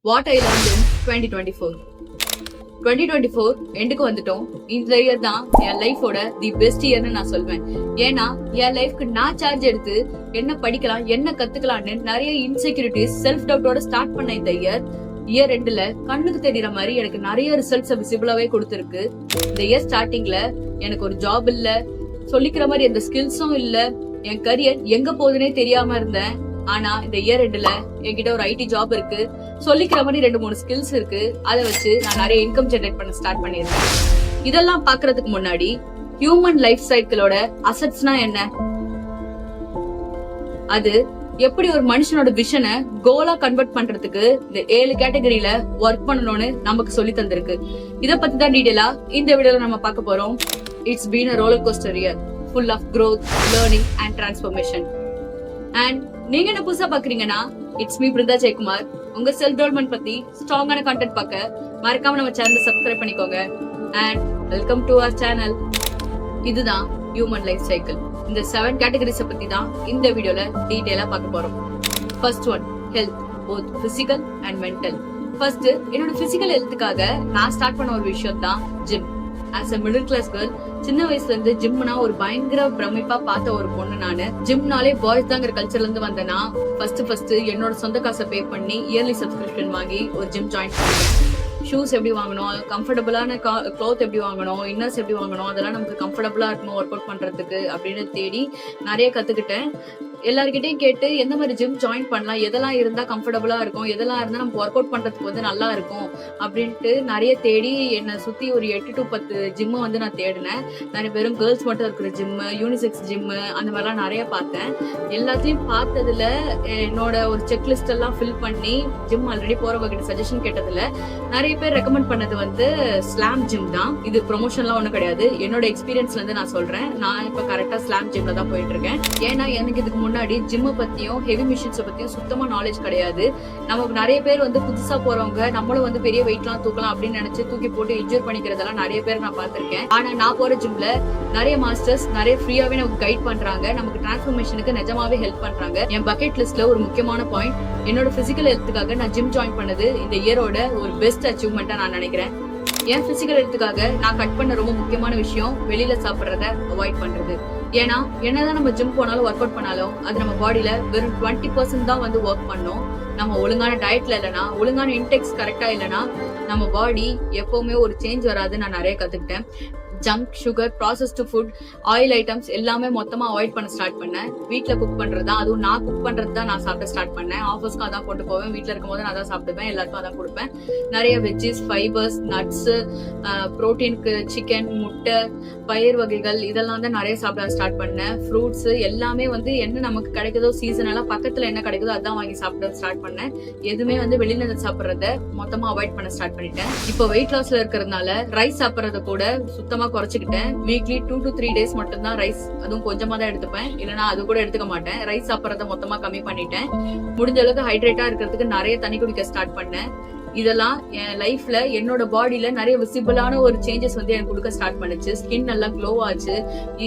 What I learnt இன் 2024. 2024 எண்டுக்கு வந்துட்டோம். இந்த இயர் தான் என் லைஃபோட தி பெஸ்ட் இயர்னு நான் சொல்வேன். ஏன்னா என் லைஃப்க்கு நான் சார்ஜ் எடுத்து என்ன படிக்கலாம், என்ன கத்துக்கலாம்னு நிறைய இன்செக்யூரிட்டிஸ், செல்ஃப் டவுட்டோட ஸ்டார்ட் பண்ண இந்த இயர் ரெண்டுல கண்ணுக்கு தெரியற மாதிரி எனக்கு நிறைய ரிசல்ட்ஸ் விசிபிளாவே கொடுத்துருக்கு. இந்த இயர் ஸ்டார்டிங்ல எனக்கு ஒரு ஜாப் இல்ல, சொல்லிக்கிற மாதிரி எந்த ஸ்கில்ஸும் இல்ல, என் கரியர் எங்க போகுதுன்னே தெரியாம இருந்தேன். ஆனா இந்த இயர் ரெண்டுல என்கிட்ட ஒரு ஐடி ஜாப் இருக்கு, சொல்லிக்கிற மாதிரி 2-3 ஸ்கில்ஸ் இருக்கு. அதை வச்சு நான் நிறைய இன்கம் ஜெனரேட் பண்ண ஸ்டார்ட் பண்ணிருக்கேன். இதெல்லாம் பாக்குறதுக்கு முன்னாடி ஹியூமன் லைஃப் சைக்கிளோட அசெட்ஸ்னா என்ன, அது எப்படி ஒரு மனுஷனோட விஷனை கோலா கன்வெர்ட் பண்றதுக்கு இந்த 7 கேட்டகரியில ஒர்க் பண்ணணும்னு நமக்கு சொல்லி தந்திருக்கு. இத பத்தி தான் டீடைலா இந்த வீடியோல நம்ம பார்க்க போறோம். It's been a roller coaster year full of growth, learning and transformation. And நீங்க என்ன புதுசா பாக்குறீங்கன்னா, இட்ஸ் மீ பிருந்தா ஜெயக்குமார். உங்க செல்ஃப் டெவலப்மெண்ட் பத்தி ஸ்ட்ராங்கான கண்டென்ட் பார்க்க மறக்காம நம்ம சேனலை சப்ஸ்கிரைப் பண்ணிக்கோங்க. And welcome to our channel. இதுதான் ஹியூமன் லைஃப் சைக்கிள். இந்த 7 கேட்டகரிஸை பத்தி தான் இந்த வீடியோல டீடைலா பார்க்க போறோம். First one, health, both physical and mental. First, என்னோட பிசிக்கல் ஹெல்த்துக்காக நான் ஸ்டார்ட் பண்ண ஒரு விஷயம் தான் gym. As a middle class girl, சின்ன வயசுல இருந்து ஜிம்னா ஒரு பயங்கர பிரமிப்பா பார்த்த ஒரு பொண்ணு நானு. ஜிம்னாலே பாய்ஸ் தாங்கிற கல்ச்சர்ல இருந்து வந்தேன்னா ஃபர்ஸ்ட் என்னோட சொந்த காசை பே பண்ணி இயர்லி சப்ஸ்கிரிப்ஷன் வாங்கி ஒரு ஜிம் ஜாயின் பண்ணேன். ஷூஸ் எப்படி வாங்கணும், கம்ஃபர்டபுளான க்ளாத் எப்படி வாங்கணும், இன்னர்ஸ் எப்படி வாங்கணும், அதெல்லாம் நமக்கு கம்ஃபர்டபுளா இருக்கணும் ஒர்க் அவுட் பண்றதுக்கு அப்படின்னு தேடி நிறைய கத்துக்கிட்டேன். எல்லார்கிட்டையும் கேட்டு எந்த மாதிரி ஜிம் ஜாயின் பண்ணலாம், எதெல்லாம் இருந்தா கம்ஃபர்டபுளா இருக்கும், எதெல்லாம் இருந்தா நம்ம ஒர்க் அவுட் பண்றதுக்கு வந்து நல்லா இருக்கும் அப்படின்ட்டு நிறைய தேடி என்னை சுத்தி ஒரு 8 to 10 ஜிம்மு வந்து நான் தேடினேன். நிறைய வெறும் கேர்ள்ஸ் மட்டும் இருக்கிற ஜிம்மு, யூனிசெக்ஸ் ஜிம்மு, அந்த மாதிரிலாம் நிறைய பார்த்தேன். எல்லாத்தையும் பார்த்ததுல என்னோட ஒரு செக்லிஸ்ட் எல்லாம் ஃபில் பண்ணி ஜிம் ஆல்ரெடி போறவங்க கிட்ட சஜஷன் கேட்டதுல நிறைய பேர் ரெக்கமெண்ட் பண்ணது வந்து ஸ்லாம் ஜிம் தான். இது ப்ரொமோஷன்லாம் ஒன்றும் கிடையாது, என்னோட எக்ஸ்பீரியன்ஸ்ல இருந்து நான் சொல்றேன். நான் இப்ப கரெக்டா ஸ்லாம் ஜிம்ல தான் போயிட்டு இருக்கேன். ஏன்னா எனக்கு இதுக்கு முன்னாடி ஜிம்மை பத்தியும் ஹெவி மிஷின்ஸை பத்தியும் சுத்தமா நாலேஜ் கிடையாது. நமக்கு நிறைய பேர் வந்து புதுசா போறவங்க நம்மளும் வந்து பெரிய வெயிட்லாம் தூக்கலாம் அப்படின்னு நினைச்சு தூக்கி போட்டு இன்ஜூர் பண்ணிக்கிறதெல்லாம் நிறைய பேர் நான் பார்த்திருக்கேன். ஆனா நான் போற ஜிம்ல நிறைய மாஸ்டர்ஸ் நிறைய ஃப்ரீயாவே நமக்கு கைட் பண்றாங்க, நமக்கு டிரான்ஸ்ஃபர்மேஷனுக்கு நிஜமாவே ஹெல்ப் பண்றாங்க. என் பக்கெட் லிஸ்ட்ல ஒரு முக்கியமான பாயிண்ட், என்னோட பிசிக்கல் ஹெல்த்துக்காக நான் ஜிம் ஜாயின் பண்ணது இந்த இயரோட ஒரு பெஸ்ட் அச்சீவ்மெண்டா நான் நினைக்கிறேன். என் பிசிக்கல் ஹெல்த்துக்காக நான் கட் பண்ண ரொம்ப முக்கியமான விஷயம் வெளியில சாப்பிட்றத அவாய்ட் பண்றது. ஏன்னா என்னதான் நம்ம ஜிம் போனாலும் ஒர்க் அவுட் பண்ணாலும் அது நம்ம பாடியில வெறும் 20% தான் வந்து ஒர்க் பண்ணும். நம்ம ஒழுங்கான டயட்ல இல்லைன்னா, ஒழுங்கான இன்டெக்ஸ் கரெக்டா இல்லைன்னா நம்ம பாடி எப்பவுமே ஒரு சேஞ்ச் வராது. நான் நிறைய கத்துக்கிட்டேன். Junk, sugar, processed food, oil items எல்லாமே மொத்தமா அவாய்ட் பண்ண ஸ்டார்ட் பண்ணேன். வீட்டுல குக் பண்றது தான், அதுவும் நான் குக் பண்றது தான் நான் சாப்பிட ஸ்டார்ட் பண்ணேன். ஆஃபீஸ்க்கு அதான் கொண்டு போவேன், வீட்டுல இருக்கும் போது நான் தான் சாப்பிடுவேன், எல்லாருக்கும் அதான் கொடுப்பேன். நிறைய வெஜ்ஜஸ், ஃபைபர்ஸ், நட்ஸ், ப்ரோட்டீனுக்கு சிக்கன், முட்டை, பயிர் வகைகள் இதெல்லாம் தான் நிறைய சாப்பிட ஸ்டார்ட் பண்ணேன். ஃப்ரூட்ஸ் எல்லாமே வந்து என்ன நமக்கு கிடைக்குதோ சீசனலா பக்கத்துல என்ன கிடைக்குதோ அதான் வாங்கி சாப்பிட ஸ்டார்ட் பண்ணேன். எதுவுமே வந்து வெளியில சாப்பிட்றத மொத்தமா அவாய்ட் பண்ண ஸ்டார்ட் பண்ணிட்டேன். இப்போ வெயிட் லாஸ்ல இருக்கிறதுனால ரைஸ் சாப்பிட்றத கூட சுத்தமா குறைச்சிக்கிட்டேன். வீக்லி 2 to 3 days மட்டும் தான் ரைஸ், அதுவும் கொஞ்சமா தான் எடுத்துப்பேன், இல்லைன்னா அது கூட எடுத்துக்க மாட்டேன். ரைஸ் சாப்பிட்றத மொத்தமா கம்மி பண்ணிட்டேன். முடிஞ்ச அளவுக்கு ஹைட்ரேட்டா இருக்கிறதுக்கு நிறைய தண்ணி குடிக்க ஸ்டார்ட் பண்ணேன். இதெல்லாம் என் லைஃப்ல என்னோட பாடியில நிறைய விசிபிளான ஒரு சேஞ்சஸ் வந்து எனக்கு கொடுக்க ஸ்டார்ட் பண்ணுச்சு. ஸ்கின் நல்லா க்ளோ ஆச்சு,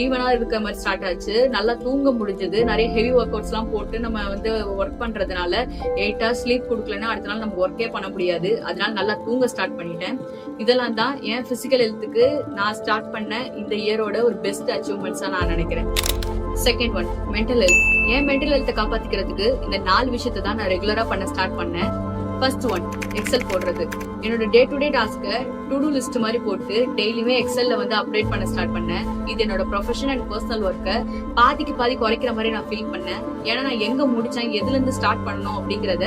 ஈவனா இருக்க மாதிரி ஸ்டார்ட் ஆச்சு, நல்லா தூங்க முடிஞ்சது. நிறைய ஹெவி ஒர்க் அவுட்ஸ் எல்லாம் போட்டு நம்ம வந்து ஒர்க் பண்றதுனால 8 hours ஸ்லீப் கொடுக்கலன்னா அடுத்த நாள் நம்ம ஒர்க்கே பண்ண முடியாது. அதனால நல்லா தூங்க ஸ்டார்ட் பண்ணிட்டேன். இதெல்லாம் தான் என் பிசிக்கல் ஹெல்த்துக்கு நான் ஸ்டார்ட் பண்ண இந்த இயரோட ஒரு பெஸ்ட் அச்சீவ்மெண்ட்ஸா நான் நினைக்கிறேன். Second one, mental health. என் மென்டல் ஹெல்த்தை காப்பாத்திக்கிறதுக்கு இந்த 4 விஷயத்தை தான் நான் ரெகுலரா பண்ண ஸ்டார்ட் பண்ணேன். ஃபர்ஸ்ட் ஒன், எக்ஸல் போடுறது. என்னோட டே டு டே டாஸ்க்கை டு டூ லிஸ்ட் மாதிரி போட்டு டெய்லியுமே எக்ஸல்ல வந்து அப்டேட் பண்ண ஸ்டார்ட் பண்ணேன். இது என்னோட ப்ரொஃபஷனல் அண்ட் பர்சனல் ஒர்க்கை பாதிக்கு பாதி குறைக்கிற மாதிரி நான் ஃபீல் பண்ணேன். ஏன்னா நான் எங்க முடிச்சேன், எதுல இருந்து ஸ்டார்ட் பண்ணணும் அப்படிங்கறத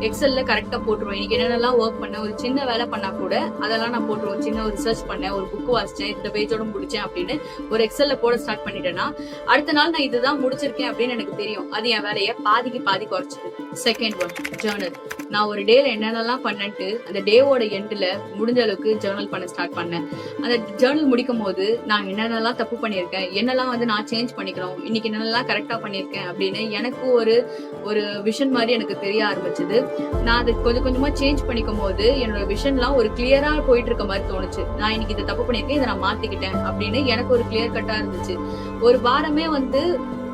எக்ஸல்ல கரெக்டா போட்டுருவேன். இன்னைக்கு என்னென்னலாம் ஒர்க் பண்ணேன், ஒரு சின்ன வேலை பண்ணா கூட அதெல்லாம் நான் போட்டுருவேன். சின்ன ஒரு ரிசர்ச் பண்ணேன், ஒரு புக் வாசிச்சேன், இந்த பேஜோட முடிச்சேன் அப்படின்னு ஒரு எக்ஸல்ல போட ஸ்டார்ட் பண்ணிட்டேன்னா அடுத்த நாள் நான் இதுதான் முடிச்சிருக்கேன் அப்படின்னு எனக்கு தெரியும். அது என் வேலையை பாதிக்கு பாதி குறைச்சிது. Second one, Journal. நான் ஒரு டேல என்னென்னலாம் பண்ணேன்ட்டு அந்த டேவோட எண்ட்ல முடிஞ்ச அளவுக்கு ஜேர்னல் பண்ண ஸ்டார்ட் பண்ணேன். அந்த ஜேர்னல் முடிக்கும் போது நான் என்னென்னலாம் தப்பு பண்ணியிருக்கேன், என்னெல்லாம் வந்து நான் சேஞ்ச் பண்ணிக்கணும், இன்னைக்கு என்னென்னலாம் கரெக்டா பண்ணியிருக்கேன் அப்படின்னு எனக்கு ஒரு விஷன் மாதிரி எனக்கு தெரிய ஆரம்பிச்சது. நான் அதை கொஞ்சம் கொஞ்சமா சேஞ்ச் பண்ணிக்கும் போது என்னோட விஷன்லாம் ஒரு கிளியரா போயிட்டு இருக்க மாதிரி தோணுச்சு. நான் இன்னைக்கு இதை தப்பு பண்ணியிருக்கேன், இதை நான் மாத்திக்கிட்டேன் அப்படின்னு எனக்கு ஒரு கிளியர் கட்டா இருந்துச்சு. ஒரு வாரமே வந்து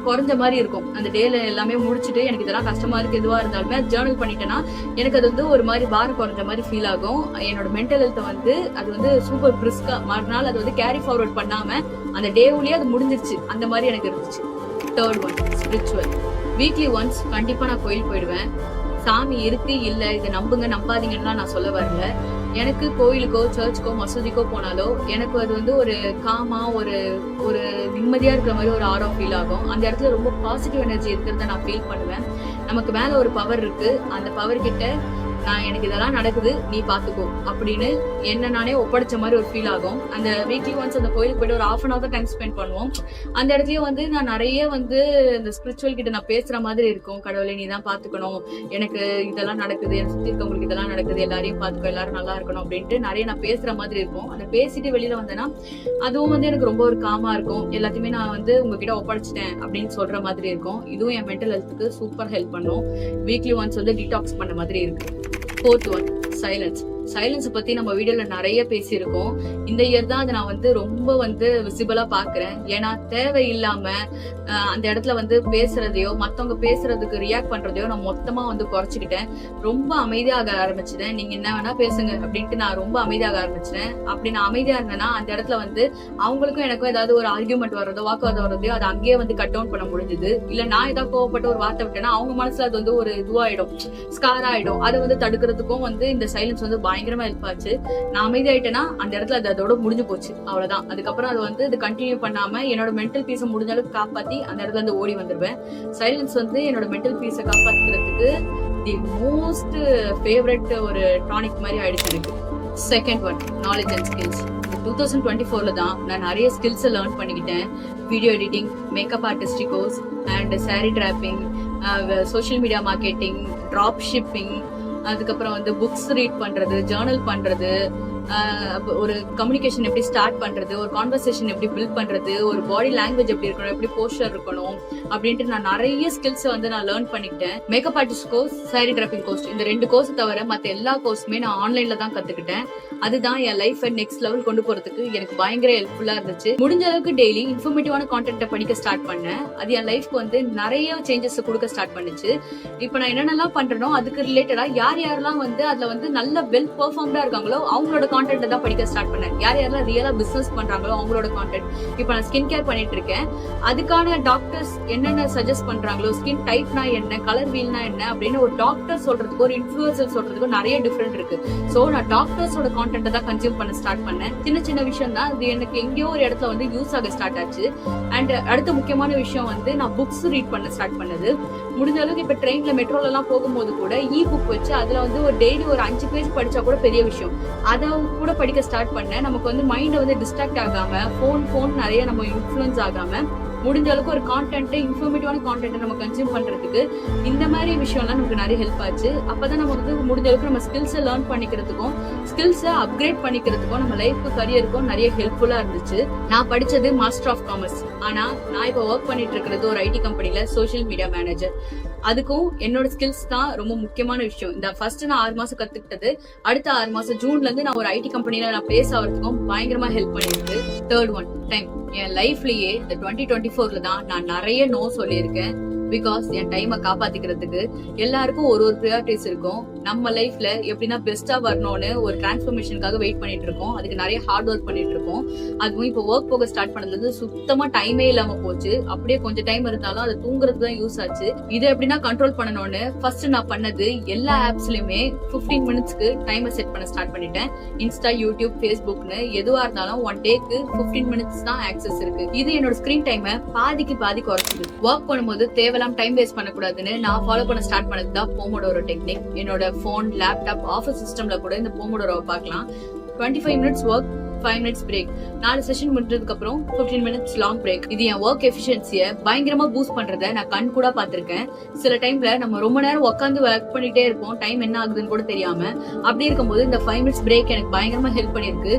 குறைஞ்ச மாதிரி இருக்கும். அந்த டேல எல்லாமே முடிச்சுட்டு எனக்கு இதெல்லாம் கஷ்டமா இருக்கு எதுவா இருந்தாலுமே ஜேர்னல் பண்ணிட்டேன்னா எனக்கு அது வந்து ஒரு மாதிரி பாரம் குறைஞ்ச மாதிரி ஃபீல் ஆகும். என்னோட மென்டல் ஹெல்த்தை வந்து அது வந்து சூப்பர் பிரிஸ்கா மறுநாள் அது வந்து கேரி ஃபார்வர்ட் பண்ணாம அந்த டேவுலயே அது முடிஞ்சிருச்சு. அந்த மாதிரி எனக்கு இருந்துச்சு. Third one, spiritual. Weekly once கண்டிப்பா நான் கோயில் போயிடுவேன். சாமி இருக்கு இல்ல இதை நம்புங்க நம்பாதீங்கன்னா நான் சொல்ல வரல. எனக்கு கோயிலுக்கோ சர்ச்சுக்கோ மசூதிக்கோ போனாலோ எனக்கு அது வந்து ஒரு காமா ஒரு ஒரு நிம்மதியா இருக்கிற மாதிரி ஒரு ஆரோ ஃபீல் ஆகும். அந்த இடத்துல ரொம்ப பாசிட்டிவ் எனர்ஜி இருக்கிறத நான் ஃபீல் பண்ணுவேன். நமக்கு மேல ஒரு பவர் இருக்கு. அந்த பவர் கிட்ட நான் எனக்கு இதெல்லாம் நடக்குது நீ பாத்துக்கோ அப்படின்னு என்ன நானே ஒப்படைச்ச மாதிரி ஒரு ஃபீல் ஆகும். அந்த வீக்லி ஒன்ஸ் அந்த கோயிலுக்கு போயிட்டு ஒரு 1/2 hour டைம் ஸ்பெண்ட் பண்ணுவோம். அந்த இடத்துலயும் வந்து நான் நிறைய வந்து இந்த ஸ்பிரிச்சுவல் கிட்ட நான் பேசுற மாதிரி இருக்கும். கடவுளை நீ தான் பாத்துக்கணும், எனக்கு இதெல்லாம் நடக்குது, எனக்கு சுத்தி இருக்கவங்களுக்கு இதெல்லாம் நடக்குது, எல்லாரையும் பாத்துக்கோ, எல்லாரும் நல்லா இருக்கணும் அப்படின்ட்டு நிறைய நான் பேசுற மாதிரி இருக்கும். அதை பேசிட்டு வெளியில வந்தேன்னா அதுவும் வந்து எனக்கு ரொம்ப ஒரு காமா இருக்கும். எல்லாத்தையுமே நான் வந்து உங்ககிட்ட ஒப்படைச்சிட்டேன் அப்படின்னு சொல்ற மாதிரி இருக்கும். இதுவும் என் மென்டல் ஹெல்த்துக்கு சூப்பர் ஹெல்ப் பண்ணும். வீக்லி ஒன்ஸ் வந்து டீடாக்ஸ் பண்ண மாதிரி இருக்கு. Fourth one, silence. சைலன்ஸ் பத்தி நம்ம வீடியோல நிறைய பேசியிருக்கோம். இந்த இயர் தான் அதை நான் வந்து ரொம்ப வந்து விசிபிளா பாக்குறேன். ஏன்னா தேவையில்லாம அந்த இடத்துல வந்து பேசுறதையோ மத்தவங்க பேசுறதுக்கு ரியாக்ட் பண்றதையோ நான் மொத்தமா வந்து குறைச்சிக்கிட்டேன். ரொம்ப அமைதியாக ஆரம்பிச்சிட்டேன். நீங்க என்ன வேணா பேசுங்க அப்படின்ட்டு நான் ரொம்ப அமைதியாக ஆரம்பிச்சிட்டேன். அப்படி நான் அமைதியா இருந்தேன்னா அந்த இடத்துல வந்து அவங்களுக்கும் எனக்கும் ஏதாவது ஒரு ஆர்கியூமெண்ட் வர்றதோ வாக்குவாதம் வர்றதையோ அதை அங்கேயே வந்து கட் டவுன் பண்ண முடிஞ்சது. இல்ல நான் ஏதாவது கோவப்பட்ட ஒரு வார்த்தை விட்டேன்னா அவங்க மனசுல அது வந்து ஒரு இதுவாயிடும், ஸ்கார் ஆயிடும். அதை வந்து தடுக்கிறதுக்கும் வந்து இந்த சைலன்ஸ் வந்து பயங்கரமா ஹெல்ப் ஆச்சு. நான் அமைதியாயிட்டேன்னா அந்த இடத்துல அது அதோட முடிஞ்சு போச்சு, அவ்வளவுதான். அதுக்கப்புறம் அது வந்து இது கண்டினியூ பண்ணாம என்னோட மென்டல் பீஸை முடிஞ்ச அளவுக்கு காப்பாத்தி அந்த இடத்துல இருந்து ஓடி வந்துருவேன். சைலன்ஸ் வந்து என்னோட மென்டல் பீஸை காப்பாத்திக்கிறதுக்கு தி மோஸ்ட் ஃபேவரட் ஒரு டானிக் மாதிரி ஆயிடுச்சு எனக்கு. Second one, knowledge and skills. 2024 தான் நான் நிறைய ஸ்கில்ஸை லேர்ன் பண்ணிக்கிட்டேன். Video editing, makeup artistic course and sorry dropping, social media marketing, drop shipping, அதுக்கப்புறம் வந்து புக்ஸ் ரீட் பண்றது, ஜேர்னல் பண்றது, ஒரு கம்யூனிகேஷன் எப்படி ஸ்டார்ட் பண்றது, ஒரு கான்வர்சேஷன் எப்படி பில்ட் பண்றது, ஒரு பாடி லாங்குவேஜ் எப்படி இருக்கணும், எப்படி போஸ்டர் இருக்கணும் அப்படின்ட்டு நான் நிறைய ஸ்கில்ஸ் வந்து நான் லேர்ன் பண்ணிக்கிட்டேன். Makeup artist course, sorry dropping course, இந்த 2 கோர்ஸ் தவிர மற்ற எல்லா கோர்ஸுமே நான் ஆன்லைன்ல தான் கத்துக்கிட்டேன். அதுதான் என் லைஃப் நெக்ஸ்ட் லெவல் கொண்டு போறதுக்கு எனக்கு பயங்கர ஹெல்ப்ஃபுல்லா இருந்துச்சு. முடிஞ்ச அளவுக்கு டெய்லி இன்ஃபர்மேட்டிவான கான்டென்ட்டை படிக்க ஸ்டார்ட் பண்ணேன். அது என் லைஃப்க்கு வந்து நிறைய சேஞ்சஸ் கொடுக்க ஸ்டார்ட் பண்ணுச்சு. இப்போ நான் என்னென்னலாம் பண்றேனோ அதுக்கு ரிலேட்டடா யாரெல்லாம் வந்து அதுல வந்து நல்ல வெல் பெர்ஃபார்ம்டா இருக்காங்களோ அவங்களோட கான்டென்ட் தான் படிக்க ஸ்டார்ட் பண்ணேன். யாரெல்லாம் ரியலா பிசினஸ் பண்றாங்களோ அவங்களோட கான்டென்ட். இப்போ நான் ஸ்கின் கேர் பண்ணிட்டு இருக்கேன். அதுக்கான டாக்டர்ஸ் என்னென்ன சஜஸ்ட் பண்றாங்களோ, ஸ்கின் டைப்னா என்ன, கலர் வீல்னா என்ன அப்படின்னு ஒரு டாக்டர் சொல்றதுக்கு ஒரு இன்ஃபுளுசர் சொல்றதுக்கு நிறைய டிஃபரெண்ட் இருக்கு. சோ நான் டாக்டர்ஸோட கான்டென்ட் தான் கன்சியூம் பண்ண ஸ்டார்ட் பண்ணேன். சின்ன சின்ன விஷயம் தான் அது எனக்கு எங்கேயோ ஒரு இடத்துல வந்து யூஸ் ஆக ஸ்டார்ட் ஆச்சு. அண்ட் அடுத்த முக்கியமான விஷயம் வந்து நான் புக்ஸ் ரீட் பண்ண ஸ்டார்ட் பண்ணது. முடிஞ்ச அளவுக்கு இப்ப ட்ரெயின்ல மெட்ரோல எல்லாம் போகும்போது கூட இ புக் வச்சு அதுல வந்து ஒரு டெய்லி ஒரு 5 பேஜ் படிச்சா கூட பெரிய விஷயம். அதை கூட படிக்க ஸ்டார்ட் பண்ணேன். நமக்கு வந்து மைண்ட் வந்து டிஸ்ட்ராக்ட் ஆகாம போன் நிறைய நம்ம இன்ஃப்ளூயன்ஸ் ஆகாம முடிஞ்ச அளவுக்கு ஒரு கான்டென்ட், இன்ஃபர்மேட்டிவான கான்டென்ட் நம்ம கன்சியூம் பண்றதுக்கு இந்த மாதிரி விஷயம்லாம் நமக்கு நிறைய ஹெல்ப் ஆச்சு. அப்பதான் நம்ம வந்து முடிஞ்ச அளவுக்கு நம்ம ஸ்கில்ஸை லேர்ன் பண்ணிக்கிறதுக்கும் ஸ்கில்ஸை அப்கிரேட் பண்ணிக்கிறதுக்கும் நம்ம லைஃப் கரியருக்கும் நிறைய ஹெல்ப்ஃபுல்லா இருந்துச்சு. நான் படிச்சது மாஸ்டர் ஆஃப் காமர்ஸ். ஆனா நான் இப்போ ஒர்க் பண்ணிட்டு இருக்கிறது ஒரு ஐடி கம்பெனில சோஷியல் மீடியா மேனேஜர். அதுக்கும் என்னோட ஸ்கில்ஸ் தான் ரொம்ப முக்கியமான விஷயம். இந்த ஃபர்ஸ்ட் நான் 6 மாசம் கத்துக்கிட்டது அடுத்த 6 மாசம் ஜூன்ல இருந்து நான் ஒரு ஐடி கம்பெனில நான் பிளேஸ் ஆகிறதுக்கும் பயங்கரமா ஹெல்ப் பண்ணிருக்கு. Third one, time. என் லைஃப்லயே இந்த 2024 தான் நான் நிறைய நோ சொல்லியிருக்கேன். பிகாஸ் என் டைமை காப்பாத்திக்கிறதுக்கு எல்லாருக்கும் ஒரு ப்ரியாரிட்டிஸ் இருக்கும். நம்ம லைஃப்ல எப்படின்னா பெஸ்டா வரணும்னு ஒரு டிரான்ஸ்ஃபர்மேஷனுக்காக வெயிட் பண்ணிட்டு இருக்கோம். அதுக்கு நிறைய ஹார்ட் ஒர்க் பண்ணிட்டு இருக்கோம். அதுவும் இப்போ ஒர்க் போக ஸ்டார்ட் பண்ணதுல சுத்தமா டைமே இல்லாம போச்சு. அப்படியே கொஞ்சம் டைம் இருந்தாலும் அது தூங்குறது தான் யூஸ் ஆச்சு. இதை எப்படின்னா கண்ட்ரோல் பண்ணணும்னு ஃபர்ஸ்ட் நான் பண்ணது எல்லா ஆப்ஸ்லயுமே 15 மினிட்ஸ்க்கு டைமை செட் பண்ண ஸ்டார்ட் பண்ணிட்டேன். இன்ஸ்டா, யூடியூப், ஃபேஸ்புக்னு எதுவா இருந்தாலும் 1 டேக்கு 15 மினிட்ஸ் தான் ஆக்சஸ் இருக்கு. இது என்னோட ஸ்கிரீன் டைமை பாதிக்கு பாதி குறைச்சிது. ஒர்க் பண்ணும்போது தேவையில்லாம டைம் வேஸ்ட் பண்ணக்கூடாதுன்னு நான் ஃபாலோ பண்ண ஸ்டார்ட் பண்ணதுதான் போமோடோரோ டெக்னிக். என்னோட போன், லேப்டாப், ஆஃபீஸ் சிஸ்டம்ல கூட இந்த போமோடோரோவை பார்க்கலாம். 25 minutes work, 5 minutes break. 4 session முடிஞ்சதுக்கு அப்புறம் 15 மினிட்ஸ் லாங் பிரேக். இது என் ஒர்க் எஃபிஷியன்சியை பயங்கரமா பூஸ்ட் பண்றத நான் கண் கூட பாத்திருக்கேன். சில டைம்ல நம்ம ரொம்ப நேரம் உட்காந்து ஒர்க் பண்ணிட்டே இருப்போம், டைம் என்ன ஆகுதுன்னு கூட தெரியாம. அப்படி இருக்கும்போது இந்த 5 மினிட்ஸ் பிரேக் எனக்கு பயங்கரமா ஹெல்ப் பண்ணிருக்கு.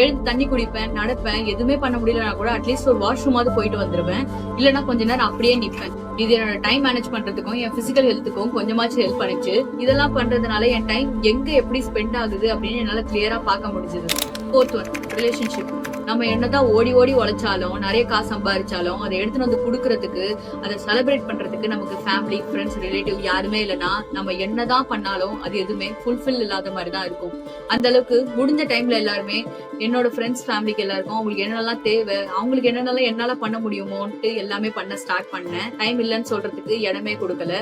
எழுந்து தண்ணி குடிப்பேன், நடப்பேன். எதுவுமே பண்ண முடியலன்னா கூட அட்லீஸ்ட் ஒரு வாஷ்ரூமாவது போயிட்டு வந்துருவேன். இல்லைன்னா கொஞ்ச நேரம் அப்படியே நிப்பேன். இது என்னோட டைம் மேனேஜ் பண்றதுக்கும் என் பிசிக்கல் ஹெல்த்துக்கும் கொஞ்சமாச்சும் ஹெல்ப் பண்ணிச்சு. இதெல்லாம் பண்றதுனால என் டைம் எங்க எப்படி ஸ்பெண்ட் ஆகுது அப்படின்னு என்னால கிளியரா பார்க்க முடிஞ்சது. Fourth one, relationship. நம்ம என்னதான் ஓடி ஓடி உழைச்சாலும் நிறைய காசு சம்பாதிச்சாலும் அதை எடுத்துட்டு வந்து குடுக்கறதுக்கு அதை செலிப்ரேட் பண்றதுக்கு நமக்கு ஃபேமிலி ஃப்ரெண்ட்ஸ் ரிலேட்டிவ் யாருமே இல்லைன்னா நம்ம என்னதான் பண்ணாலும் அது எதுவுமே ஃபுல்ஃபில் இல்லாத மாதிரி தான் இருக்கும். அந்த அளவுக்கு முடிஞ்ச டைம்ல எல்லாருமே என்னோட ஃப்ரெண்ட்ஸ் ஃபேமிலிக்கு எல்லாருக்கும் அவங்களுக்கு என்னெல்லாம் தேவை, அவங்களுக்கு என்னென்னலாம் என்னால பண்ண முடியுமோன்ட்டு எல்லாமே பண்ண ஸ்டார்ட் பண்ணேன். டைம் இல்லைன்னு சொல்றதுக்கு இடமே கொடுக்கல.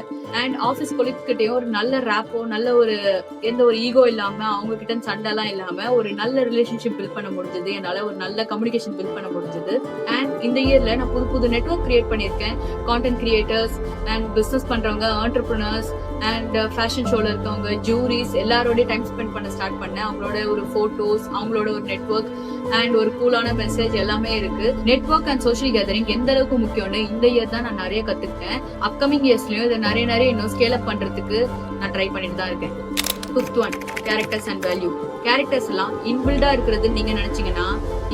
அண்ட் ஆஃபீஸ் கொலீக்ஸ் கிட்டயும் ஒரு நல்ல ரேப்போ, நல்ல ஒரு எந்த ஒரு ஈகோ இல்லாம அவங்க கிட்ட சண்டை எல்லாம் இல்லாம ஒரு நல்ல ரிலேஷன்ஷிப் பில்ட் பண்ண முடிஞ்சது. என்னால ஒரு நல்ல கம்யூனிகேஷன் பில்ட் பண்ண முடிஞ்சது. அண்ட் இந்த இயர்ல நான் புது புது நெட்வொர்க் கிரியேட் பண்ணியிருக்கேன். கான்டென்ட் கிரியேட்டர்ஸ் அண்ட் பிசினஸ் பண்றவங்க, ஆண்டர்பிரினர்ஸ் அண்ட் ஃபேஷன் ஷோல இருக்கவங்க, ஜூரிஸ் எல்லாரோடய டைம் ஸ்பெண்ட் பண்ண ஸ்டார்ட் பண்ணேன். அவங்களோட ஒரு போட்டோஸ், அவங்களோட ஒரு நெட்வொர்க் அண்ட் ஒரு கூலான மெசேஜ் எல்லாமே இருக்கு. நெட்வொர்க் அண்ட் சோஷியல் கேதரிங் எந்த அளவுக்கு முக்கியம்னு இந்த இயர் தான் நான் நிறைய கத்துக்கிட்டேன். அப்கமிங் இயர்ஸ்லயும் இதை நிறைய இன்னும் ஸ்கேல் அப் பண்றதுக்கு நான் ட்ரை பண்ணிட்டு தான் இருக்கேன். 5th one, characters and value. Characters எல்லாம் இன்பில்டா இருக்கிறது நீங்க நினைச்சீங்கன்னா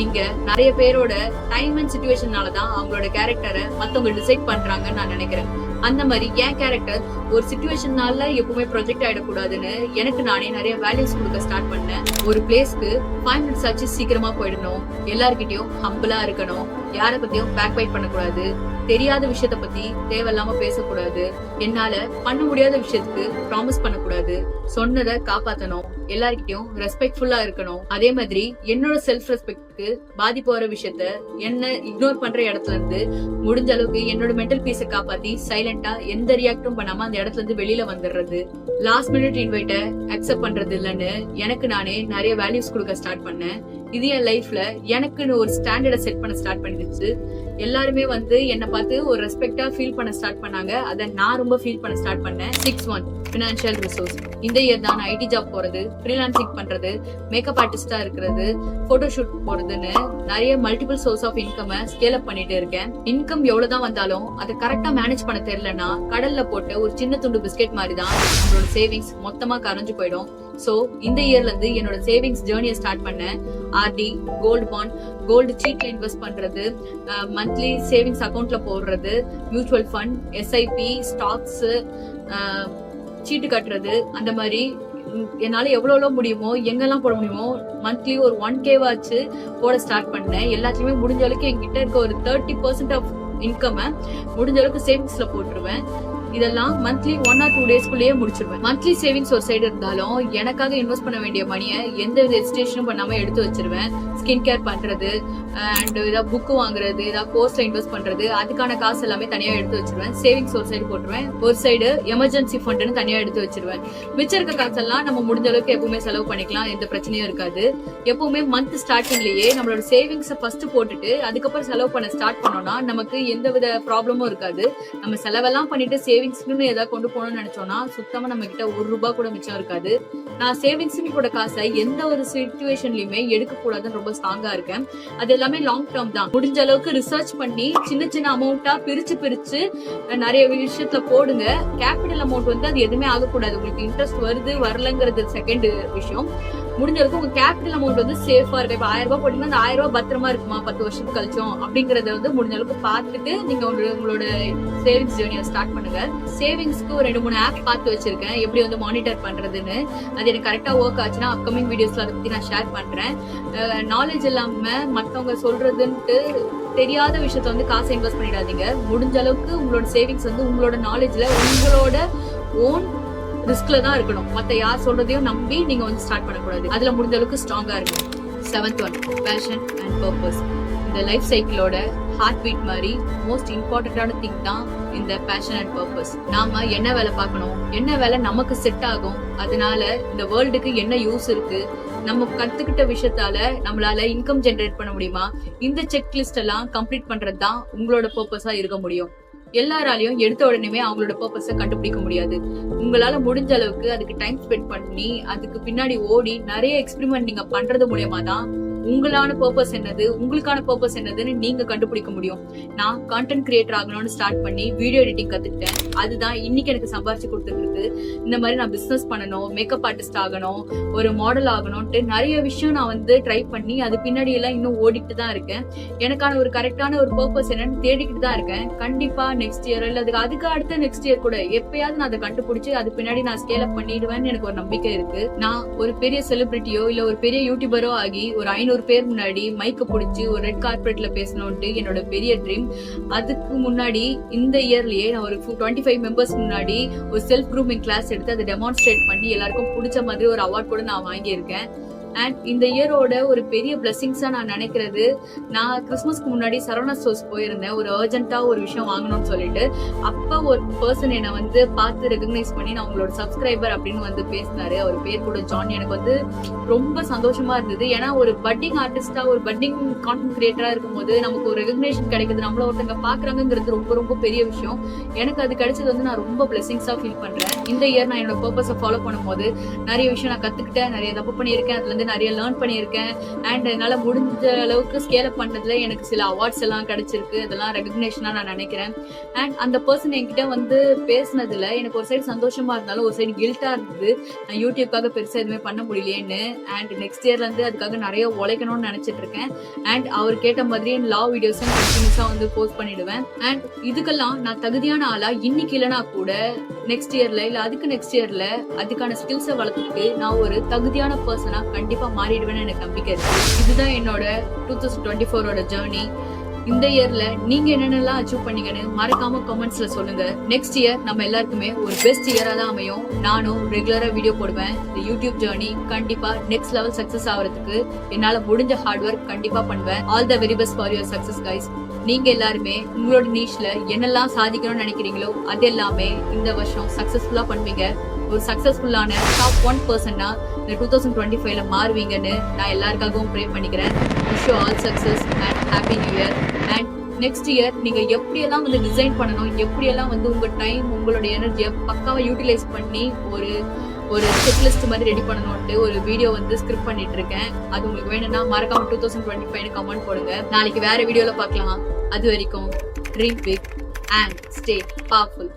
இங்க நிறைய பேரோட டைம் அண்ட் சிச்சுவேஷனாலதான் அவங்களோட கேரக்டரை மத்தவங்க டிசைட் பண்றாங்கன்னு நான் நினைக்கிறேன். அந்த மாதிரி என் கேரக்டர் ஒரு சிச்சுவேஷனால எப்பவுமே ப்ரொஜெக்ட் ஆயிடக்கூடாதுன்னு எனக்கு நானே நிறைய வேல்யூஸ் கொடுக்க ஸ்டார்ட் பண்ணேன். ஒரு பிளேஸ்க்கு 5 minutes ஆச்சு சீக்கிரமா போயிடணும், எல்லார்கிட்டயும் ஹம்பிளா இருக்கணும், யாரை பத்தியும் பேக் பைட் பண்ணக்கூடாது, தெரியாத விஷயத்த பத்தி தேவையில்லாம பேசக்கூடாது, என்னால பண்ண முடியாத விஷயத்துக்கு ப்ராமிஸ் பண்ணக்கூடாது, சொன்னதை காப்பாத்தணும், எல்லார்கிட்டயும் ரெஸ்பெக்ட்ஃபுல்லா இருக்கணும். அதே மாதிரி என்னோட செல்ஃப் ரெஸ்பெக்ட்க்கு பாதிப்பு வர விஷயத்த என்ன இக்னோர் பண்ற இடத்துல இருந்து முடிஞ்ச அளவுக்கு என்னோட மென்டல் பீஸை காப்பாத்தி சைலண்டா எந்த ரியாக்டும் பண்ணாம அந்த இடத்துல இருந்து வெளியில வந்துடுறது. லாஸ்ட் மினிட் இன்வைட்ட அக்செப்ட் பண்றது இல்லைன்னு எனக்கு நானே நிறைய வேல்யூஸ் கொடுக்க ஸ்டார்ட் பண்ணேன். இது என் லைஃப்ல எனக்குன்னு ஒரு ஸ்டாண்டர்டை செட் பண்ண ஸ்டார்ட் பண்ணிடுச்சு. எல்லாருமே என்னை பார்த்து ஒரு ரெஸ்பெக்டா ஃபீல் பண்ண ஸ்டார்ட் பண்ணாங்க. அதை நான் ரொம்ப ஃபீல் பண்ண ஸ்டார்ட் பண்ணேன். 6th one, financial resource. இந்த இயர் தான் நான் ஐடி ஜாப் போறது, ஃப்ரீலான்சிங் பண்றது, மேக்கப் ஆர்டிஸ்டா இருக்கிறது, போட்டோ ஷூட் போறதுன்னு நிறைய multiple source of income scale up பண்ணிட்டு இருக்கேன். இன்கம் எவ்வளவுதான் வந்தாலும் அதை கரெக்டா மேனேஜ் பண்ண தெரியலன்னா கடல்ல போட்டு ஒரு சின்ன துண்டு பிஸ்கெட் மாதிரி தான் நம்மளோட சேவிங்ஸ் மொத்தமா கரைஞ்சு போயிடும். சோ இந்த இயர்ல இருந்து என்னோட சேவிங்ஸ் ஜேர்னியை ஸ்டார்ட் பண்ணேன். ஆர்டி, கோல்டு பாண்ட், கோல்டு சீட்ல இன்வெஸ்ட் பண்றது, மந்த்லி சேவிங்ஸ் அக்கௌண்ட்ல போடுறது, மியூச்சுவல் ஃபண்ட், எஸ்ஐபி, ஸ்டாக்ஸ், சீட்டு கட்டுறது, அந்த மாதிரி என்னால எவ்வளவு முடியுமோ எங்கெல்லாம் போட முடியுமோ மந்த்லி ஒரு 1K வாச்சு போட ஸ்டார்ட் பண்ணேன். எல்லாத்தையுமே முடிஞ்ச அளவுக்கு என்கிட்ட இருக்க ஒரு 30% ஆஃப் இன்கம் முடிஞ்ச அளவுக்கு சேவிங்ஸ்ல போட்டுருவேன். இதெல்லாம் மந்த்லி 1 or 2 daysக்குள்ளேயே முடிச்சிருவேன். மந்த்லி சேவிங்ஸ் ஒரு சைடு இருந்தாலும் எனக்காக இன்வெஸ்ட் பண்ண வேண்டிய மணியை எந்த வித எஸ்டேஷனும் பண்ணாம எடுத்து வச்சிருவேன். ஸ்கின் கேர் பண்றது அண்ட் ஏதாவது புக்கு வாங்குறது, ஏதாவது கோர்ஸ்ல இன்வெஸ்ட் பண்றது, அதுக்கான காசு எல்லாமே தனியா எடுத்து வச்சிருவேன். சேவிங்ஸ் ஒரு சைடு போட்டுருவேன், ஒரு சைடு எமர்ஜென்சி ஃபண்ட்னு தனியா எடுத்து வச்சிருவேன். மிச்சம் இருக்க காசெல்லாம் நம்ம முடிஞ்ச அளவுக்கு எப்பவுமே செலவு பண்ணிக்கலாம், எந்த பிரச்சனையும் இருக்காது. எப்பவுமே மந்த் ஸ்டார்டிங்லயே நம்மளோட சேவிங்ஸ் ஃபர்ஸ்ட் போட்டுட்டு அதுக்கப்புறம் செலவு பண்ண ஸ்டார்ட் பண்ணோம்னா நமக்கு எந்த வித ப்ராப்ளமும் இருக்காது. நம்ம செலவெல்லாம் பண்ணிட்டு சேவிங்ஸ்னு ஏதாவது கொண்டு போகணும்னு நினைச்சோம்னா சுத்தமா நம்ம கிட்ட ₹1 கூட மிச்சம் இருக்காது. நான் சேவிங்ஸ்னு கூட காசை எந்த ஒரு சிச்சுவேஷன்லயுமே எடுக்க கூடாதுன்னு ரொம்ப ஸ்ட்ராங்கா இருக்கேன். அது எல்லாமே லாங் டேர்ம் தான். முடிஞ்ச அளவுக்கு ரிசர்ச் பண்ணி சின்ன சின்ன அமௌண்டா பிரிச்சு நிறைய விஷயத்துல போடுங்க. கேபிட்டல் அமௌண்ட் அது எதுவுமே ஆகக்கூடாது. உங்களுக்கு இன்ட்ரெஸ்ட் வருது வரலங்கிறது செகண்ட் விஷயம். முடிஞ்ச அளவுக்கு உங்க கேபிட்டல் அமௌண்ட் சேஃபா இருக்கு. இப்ப ₹1000 போட்டீங்கன்னா அந்த ₹1000 பத்திரமா இருக்குமா 10 வருஷத்துக்கு கழிச்சோம் அப்படிங்கறத முடிஞ்ச அளவுக்கு பார்த்துட்டு நீங்க உங்களோட சேவிங்ஸ் ஜேர்னியை ஸ்டார்ட் பண்ணுங்க. சேவிங்ஸ்க்கு ஒரு 2-3 ஆப் பார்த்து வச்சிருக்கேன், எப்படி மானிட்டர் பண்றதுன்னு. அது எனக்கு கரெக்டா ஒர்க் ஆச்சுன்னா அப்கமிங் வீடியோஸ்ல அதை பத்தி நான் ஷேர் பண்றேன். நாலேஜ் இல்லாம மத்தவங்க சொல்றதுன்ட்டு தெரியாத விஷயத்த காசை இன்வெஸ்ட் பண்ணிடாதீங்க. முடிஞ்ச அளவுக்கு உங்களோட சேவிங்ஸ் உங்களோட நாலேஜ்ல உங்களோட ஓன் ரிஸ்க்ல தான் இருக்கணும். மத்த யார் சொல்றதையும் நம்பி நீங்க ஸ்டார்ட் பண்ணக்கூடாது. அதுல முடிஞ்ச அளவுக்கு ஸ்ட்ராங்கா இருக்கும். 7th one, passion and purpose. இந்த லைஃப் சைக்கிளோட ஹார்ட் பீட் மாதிரி மோஸ்ட் இம்பார்ட்டன்டான திங் தான் இந்த பேஷன் அண்ட் பர்பஸ். நாம என்ன வேலை பார்க்கணும், என்ன வேலை நமக்கு செட் ஆகும், அதனால இந்த வேர்ல்டுக்கு என்ன யூஸ் இருக்கு, நம்ம கத்துக்கிட்ட விஷயத்தால நம்மளால இன்கம் ஜெனரேட் பண்ண முடியுமா, இந்த செக் லிஸ்ட் எல்லாம் கம்ப்ளீட் பண்றது தான் உங்களோட பர்பஸா இருக்க முடியும். எல்லாராலையும் எடுத்த உடனே அவங்களோட பர்பஸ கண்டுபிடிக்க முடியாது. உங்களால முடிஞ்ச அளவுக்கு அதுக்கு டைம் ஸ்பெண்ட் பண்ணி அதுக்கு பின்னாடி ஓடி நிறைய எக்ஸ்பெரிமெண்ட் நீங்க பண்றது மூலமா தான் உங்களான பர்பஸ் என்னது, உங்களுக்கான பர்பஸ் என்னதுன்னு நீங்க கண்டுபிடிக்க முடியும். நான் கான்டென்ட் கிரியேட்டர் ஆகணும்னு ஸ்டார்ட் பண்ணி வீடியோ எடிட்டிங் கத்துக்கிட்டேன். அதுதான் இன்னைக்கு எனக்கு சம்பாரிச்சு கொடுத்துட்டு இருக்கு. இந்த மாதிரி நான் பிசினஸ் பண்ணணும், மேக்கப் ஆர்டிஸ்ட் ஆகணும், ஒரு மாடல் ஆகணும்ட்டு நிறைய விஷயம் நான் ட்ரை பண்ணி அது பின்னாடி எல்லாம் இன்னும் ஓடிட்டு தான் இருக்கேன். எனக்கான ஒரு கரெக்டான ஒரு பர்பஸ் என்னன்னு தேடிக்கிட்டு தான் இருக்கேன். கண்டிப்பா நெக்ஸ்ட் இயர் இல்ல அதுக்கு அடுத்த நெக்ஸ்ட் இயர் கூட எப்பயாவது நான் அதை கண்டுபிடிச்சு அது பின்னாடி நான் ஸ்கேல் அப் பண்ணிடுவேன்னு எனக்கு ஒரு நம்பிக்கை இருக்கு. நான் ஒரு பெரிய செலிபிரிட்டியோ இல்ல ஒரு பெரிய யூடியூபரோ ஆகி ஒரு 500 500 பேர் முன்னாடி மைக்க பிடிச்சி ஒரு ரெட் கார்பெட்ல பேசணும்ட்டு என்னோட பெரிய ட்ரீம். அதுக்கு முன்னாடி இந்த இயர்லயே நான் ஒரு 25 மெம்பர்ஸ் முன்னாடி ஒரு செல்ஃப் க்ரூமிங் கிளாஸ் எடுத்து அதை டெமான்ஸ்ட்ரேட் பண்ணி எல்லாருக்கும் பிடிச்ச மாதிரி ஒரு அவார்ட் கூட நான் வாங்கியிருக்கேன். அண்ட் இந்த இயரோட ஒரு பெரிய பிளெஸிங்ஸா நான் நினைக்கிறது, நான் கிறிஸ்மஸ்க்கு முன்னாடி சரவணா ஸ்டோர்ஸ் போயிருந்தேன் ஒரு அர்ஜென்ட்டா ஒரு விஷயம் வாங்கணும்னு சொல்லிட்டு. அப்ப ஒரு பர்சன் என்னை வந்து பார்த்து ரெகக்னைஸ் பண்ணி நான் உங்களோட சப்ஸ்கிரைபர் அப்படின்னு வந்து பேசினாரு. அவர் பேர் கூட ஜான். எனக்கு வந்து ரொம்ப சந்தோஷமா இருந்தது. ஏன்னா ஒரு பட்டிங் ஆர்டிஸ்டா ஒரு பட்டிங் கான்டென்ட் கிரியேட்டரா இருக்கும்போது நமக்கு ஒரு ரெகக்னேஷன் கிடைக்குது, நம்மள ஒருத்தங்க பாக்குறாங்கிறது ரொம்ப ரொம்ப பெரிய விஷயம். எனக்கு அது கிடைச்சது வந்து நான் ரொம்ப பிளெஸிங்ஸா ஃபீல் பண்றேன். இந்த இயர் நான் என்னோட பர்பஸை ஃபாலோ பண்ணும்போது நிறைய விஷயம் நான் கத்துக்கிட்டேன், நிறைய தப்பு பண்ணியிருக்கேன், அதுல இருந்து நிறைய லேர்ன் பண்ணியிருக்கேன். அண்ட் என்னால முடிஞ்ச அளவுக்கு ஸ்கேல் அப் பண்றதுல எனக்கு சில அவார்ட்ஸ் எல்லாம் கிடைச்சிருக்கு. அதெல்லாம் ரெகக்னேஷனா நான் நினைக்கிறேன். அண்ட் அந்த பர்சன் என்கிட்ட வந்து பேசினதுல எனக்கு ஒரு சைடு சந்தோஷமா இருந்தாலும் ஒரு சைடு கில்ட்டா இருந்தது. நான் யூடியூப்காக பெருசா எதுவுமே பண்ண முடியலையேன்னு. அண்ட் நெக்ஸ்ட் இயர்ல இருந்து அதுக்காக நிறைய உழைக்கணும்னு நினைச்சிட்டு இருக்கேன். அண்ட் அவர் கேட்ட மாதிரி லா வீடியோஸும் கண்டினியூஸா வந்து போஸ்ட் பண்ணிடுவேன். அண்ட் இதுக்கெல்லாம் நான் தகுதியான ஆளா இன்னைக்கு இல்லைனா கூட நெக்ஸ்ட் இயர்ல இல்ல அதுக்கு நெக்ஸ்ட் இயர்ல அதுக்கான ஸ்கில்ஸை வளர்த்துட்டு நான் ஒரு தகுதியான பர்சனா கண்டிப்பா மாறிடுவேன்னு எனக்கு நம்பிக்கை இருக்கு. இதுதான் என்னோட 2024 ஜேர்னி. இந்த இயர்ல நீங்க என்னென்னலாம் அச்சீவ் பண்ணீங்கன்னு மறக்காம கமெண்ட்ஸ்ல சொல்லுங்க. நெக்ஸ்ட் இயர் நம்ம எல்லாருக்குமே ஒரு பெஸ்ட் இயரா தான் அமையும். நானும் ரெகுலரா வீடியோ போடுவேன். இந்த யூடியூப் ஜேர்னி கண்டிப்பா நெக்ஸ்ட் லெவல் சக்சஸ் ஆகிறதுக்கு என்னால முடிஞ்ச ஹார்ட் ஒர்க் கண்டிப்பா பண்ணுவேன். All the very best for your success guys. நீங்க எல்லாருமே உங்களோட நீஷ்ல என்னெல்லாம் சாதிக்கணும்னு நினைக்கிறீங்களோ அது எல்லாமே இந்த வருஷம் சக்சஸ்ஃபுல்லா பண்ணுவீங்க. ஒரு சக்சஸ்ஃபுல்லான டாப் 1% இந்த 2025ல மாறுவீங்கன்னு நான் எல்லாருக்காகவும் ப்ரே பண்ணிக்கிறேன். Wish you all success and happy new year. And next year நீங்க எப்படியெல்லாம் வந்து டிசைன் பண்ணணும், எப்படியெல்லாம் வந்து உங்க டைம் உங்களோட எனர்ஜியை பக்காவா யூட்டிலைஸ் பண்ணி ஒரு செக்லிஸ்ட் மாதிரி ரெடி பண்ணணும்ட்டு ஒரு வீடியோ வந்து ஸ்கிரிப்ட் பண்ணிட்டு இருக்கேன். அது உங்களுக்கு வேணும்னா மறக்காம 2025 கமெண்ட் போடுங்க. நாளைக்கு வேற வீடியோல பார்க்கலாம். அது வரைக்கும் dream big and stay powerful.